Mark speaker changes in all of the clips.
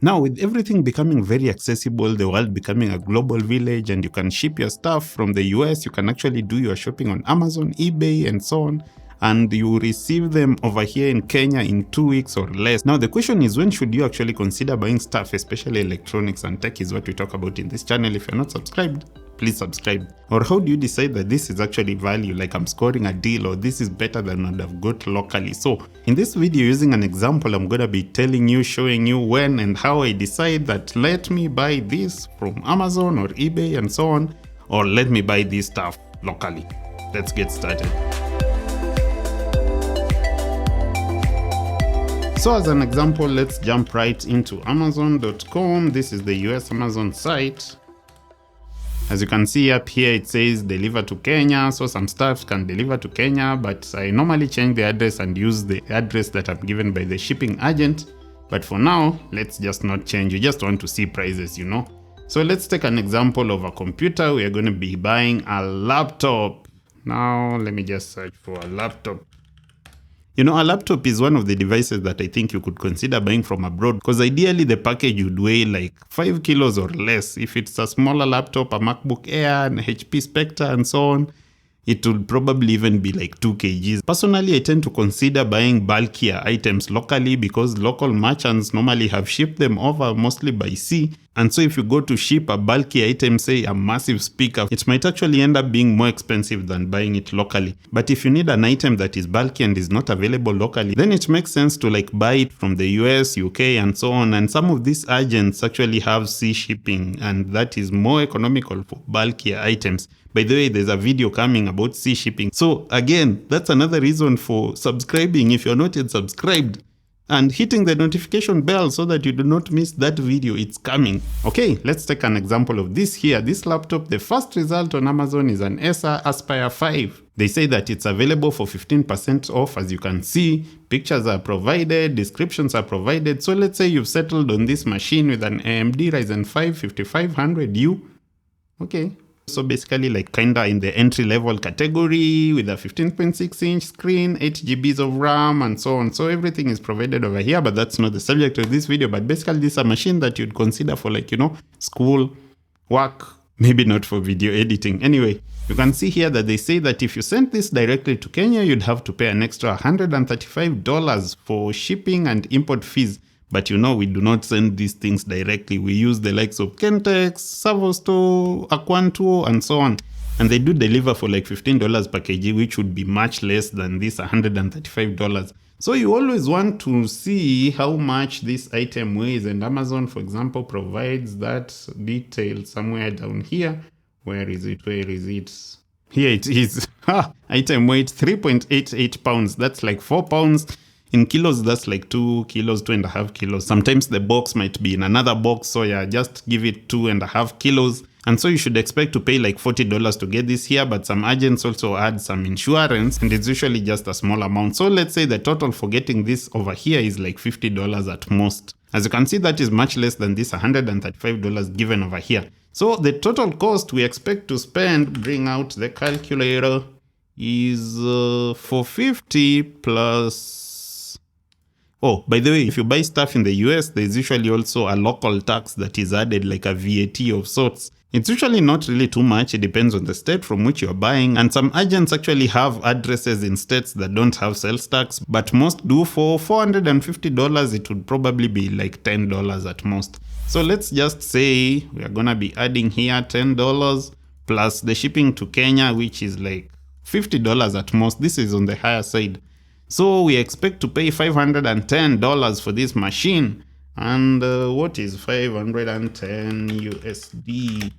Speaker 1: Now, with everything becoming very accessible, the world becoming a global village, and you can ship your stuff from the US, you can actually do your shopping on Amazon, eBay, and so on, and you receive them over here in Kenya in 2 weeks or less. Now, the question is, when should you actually consider buying stuff, especially electronics and tech is what we talk about in this channel. If you're not subscribed, please subscribe. Or how do you decide that this is actually value, like I'm scoring a deal, or this is better than what I've got locally? So in this video, using an example, I'm gonna be telling you, showing you when and how I decide that let me buy this from Amazon or eBay and so on, or let me buy this stuff locally. Let's get started. So as an example, let's jump right into Amazon.com. This is the US Amazon site. As you can see up here, it says deliver to Kenya. So some stuff can deliver to Kenya, but I normally change the address and use the address that I'm given by the shipping agent. But for now, let's just not change. You just want to see prices, you know. So let's take an example of a computer. We are going to be buying a laptop. Now, let me just search for a laptop. You know, a laptop is one of the devices that I think you could consider buying from abroad, because ideally the package would weigh like 5 kilos or less. If it's a smaller laptop, a MacBook Air, an HP Spectre and so on, it would probably even be like 2 kgs. Personally, I tend to consider buying bulkier items locally because local merchants normally have shipped them over mostly by sea. And so if you go to ship a bulky item, say a massive speaker, it might actually end up being more expensive than buying it locally. But if you need an item that is bulky and is not available locally, then it makes sense to like buy it from the US, UK and so on. And some of these agents actually have sea shipping, and that is more economical for bulkier items. By the way, there's a video coming about sea shipping. So again, that's another reason for subscribing if you're not yet subscribed, and hitting the notification bell so that you do not miss that video. It's coming. Okay, let's take an example of this here. This laptop, the first result on Amazon is an Acer Aspire 5. They say that it's available for 15% off. As you can see, pictures are provided, descriptions are provided. So let's say you've settled on this machine with an AMD Ryzen 5 5500U. Okay. So basically like kinda in the entry level category with a 15.6-inch screen, 8 GBs of RAM and so on. So everything is provided over here, but that's not the subject of this video. But basically this is a machine that you'd consider for like, you know, school, work, maybe not for video editing. Anyway, you can see here that they say that if you sent this directly to Kenya, you'd have to pay an extra $135 for shipping and import fees. But you know, we do not send these things directly. We use the likes of Kentex, Savosto, Aquantuo, and so on. And they do deliver for like $15 per kg, which would be much less than this $135. So you always want to see how much this item weighs. And Amazon, for example, provides that detail somewhere down here. Where is it? Where is it? Here it is. Item weight 3.88 pounds. That's like 4 pounds. In kilos, that's like 2 kilos, 2.5 kilos. Sometimes the box might be in another box. So yeah, just give it 2.5 kilos. And so you should expect to pay like $40 to get this here. But some agents also add some insurance, and it's usually just a small amount. So let's say the total for getting this over here is like $50 at most. As you can see, that is much less than this $135 given over here. So the total cost we expect to spend, bring out the calculator, is $450 plus... Oh, by the way, if you buy stuff in the US, there's usually also a local tax that is added, like a VAT of sorts. It's usually not really too much. It depends on the state from which you're buying. And some agents actually have addresses in states that don't have sales tax, but most do. For $450, it would probably be like $10 at most. So let's just say we are going to be adding here $10 plus the shipping to Kenya, which is like $50 at most. This is on the higher side. So we expect to pay $510 for this machine. And what is 510 USD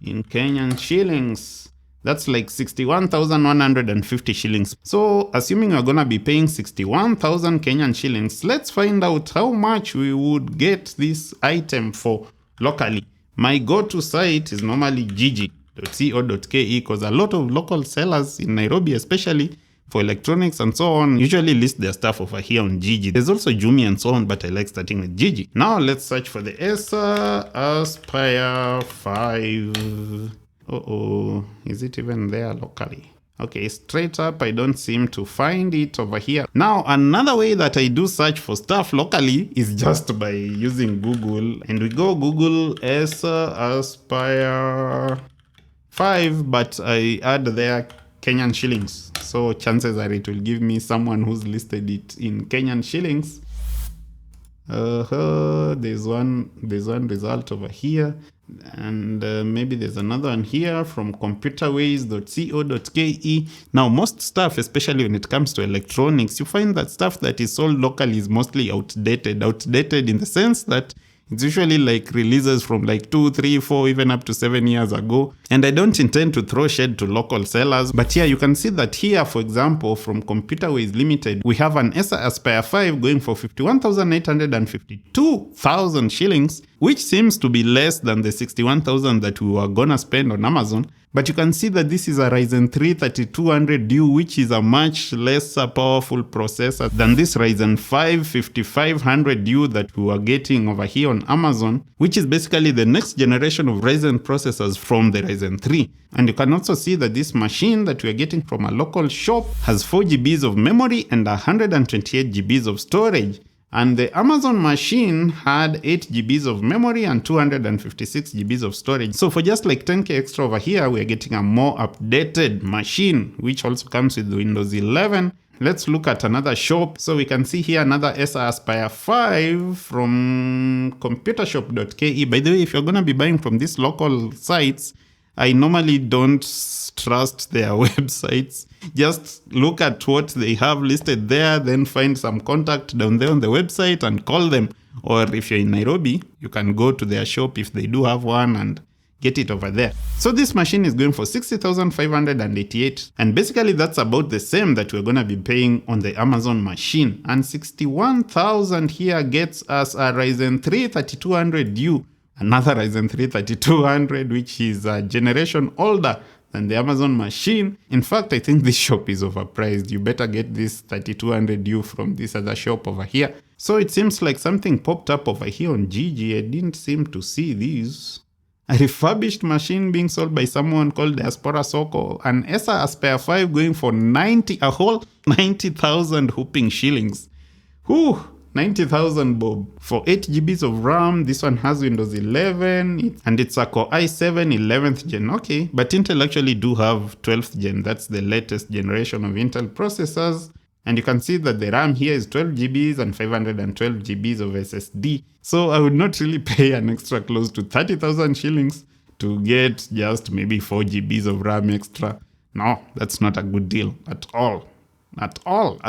Speaker 1: in Kenyan shillings? That's like 61,150 shillings. So assuming you're gonna be paying 61,000 Kenyan shillings, let's find out how much we would get this item for locally. My go-to site is normally gigi.co.ke because a lot of local sellers in Nairobi especially for electronics and so on usually list their stuff over here on Gigi. There's also Jumia and so on, but I like starting with Gigi. Now let's search for the Acer Aspire 5. Is it even there locally? Okay, straight up, I don't seem to find it over here. Now, another way that I do search for stuff locally is just by using Google. And we go Google Aspire 5, but I add there Kenyan shillings. So chances are it will give me someone who's listed it in Kenyan shillings. There's one result over here. And maybe there's another one here from computerways.co.ke. Now, most stuff, especially when it comes to electronics, you find that stuff that is sold locally is mostly outdated. Outdated in the sense that it's usually like releases from like 2, 3, 4, even up to 7 years ago. And I don't intend to throw shade to local sellers. But here you can see that here, for example, from Computerways Limited, we have an Aspire 5 going for 51,852,000 shillings, which seems to be less than the 61,000 that we were gonna spend on Amazon. But you can see that this is a Ryzen 3 3200U, which is a much lesser powerful processor than this Ryzen 5 5500U that we were getting over here on Amazon, which is basically the next generation of Ryzen processors from the Ryzen 3. And you can also see that this machine that we are getting from a local shop has 4 GBs of memory and 128 GBs of storage. And the Amazon machine had 8 GBs of memory and 256 GBs of storage. So for just like 10K extra over here, we are getting a more updated machine, which also comes with Windows 11. Let's look at another shop. So we can see here another Aspire 5 from computershop.ke. By the way, if you're going to be buying from these local sites, I normally don't trust their websites. Just look at what they have listed there, then find some contact down there on the website and call them. Or if you're in Nairobi, you can go to their shop if they do have one and get it over there. So this machine is going for 60,588, and basically that's about the same that we're going to be paying on the Amazon machine. And 61,000 here gets us a Ryzen 3 3200U. Another Ryzen 3 3200, which is a generation older than the Amazon machine. In fact, I think this shop is overpriced. You better get this 3200U from this other shop over here. So it seems like something popped up over here on Gigi. I didn't seem to see these. A refurbished machine being sold by someone called Diaspora Soko. An Aspire 5 going for a whole 90,000 whooping shillings. Whew! 90,000 bob. For 8 GBs of RAM, this one has Windows 11, and it's a Core i7 11th gen. Okay, but Intel actually do have 12th gen. That's the latest generation of Intel processors. And you can see that the RAM here is 12 GBs and 512 GBs of SSD. So I would not really pay an extra close to 30,000 shillings to get just maybe 4 GBs of RAM extra. No, that's not a good deal at all. At all.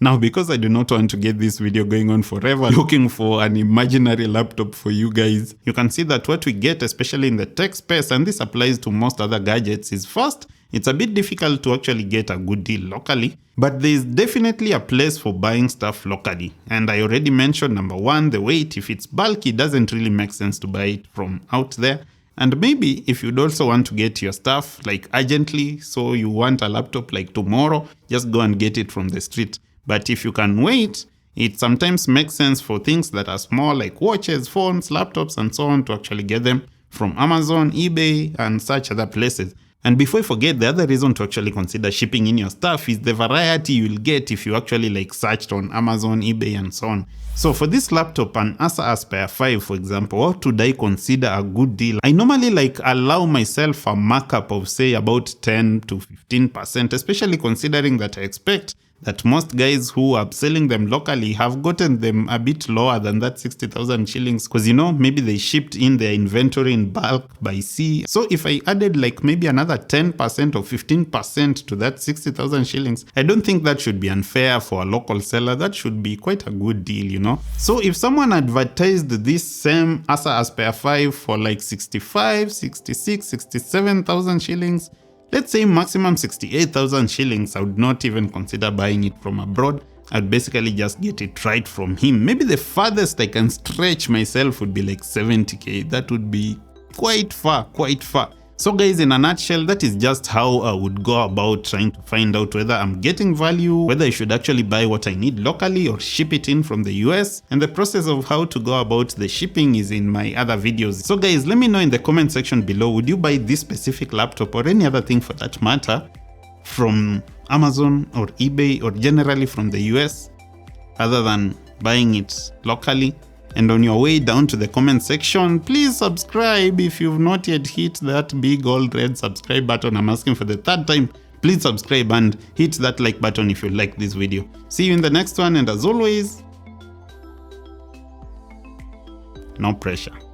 Speaker 1: Now, because I do not want to get this video going on forever looking for an imaginary laptop for you guys, you can see that what we get, especially in the tech space, and this applies to most other gadgets, is first, it's a bit difficult to actually get a good deal locally, but there is definitely a place for buying stuff locally. And I already mentioned number one, the weight. If it's bulky, it doesn't really make sense to buy it from out there. And maybe if you'd also want to get your stuff like urgently, so you want a laptop like tomorrow, just go and get it from the street. But if you can wait, it sometimes makes sense for things that are small like watches, phones, laptops, and so on to actually get them from Amazon, eBay, and such other places. And before you forget, the other reason to actually consider shipping in your stuff is the variety you'll get if you actually like searched on Amazon, eBay, and so on. So for this laptop, an Aspire 5, for example, what would I consider a good deal? I normally like allow myself a markup of say about 10 to 15%, especially considering that I expect that most guys who are selling them locally have gotten them a bit lower than that 60,000 shillings because, you know, maybe they shipped in their inventory in bulk by sea. So if I added like maybe another 10% or 15% to that 60,000 shillings, I don't think that should be unfair for a local seller. That should be quite a good deal, you know. So if someone advertised this same Aspire 5 for like 65, 66, 67,000 shillings, let's say maximum 68,000 shillings, I would not even consider buying it from abroad. I'd basically just get it right from him. Maybe the farthest I can stretch myself would be like 70k. That would be quite far. So guys, in a nutshell, that is just how I would go about trying to find out whether I'm getting value, whether I should actually buy what I need locally or ship it in from the US. And the process of how to go about the shipping is in my other videos. So guys, let me know in the comment section below, would you buy this specific laptop or any other thing for that matter from Amazon or eBay or generally from the US other than buying it locally. And on your way down to the comment section, please subscribe if you've not yet hit that big old red subscribe button. I'm asking for the third time. Please subscribe and hit that like button if you like this video. See you in the next one, and as always, no pressure.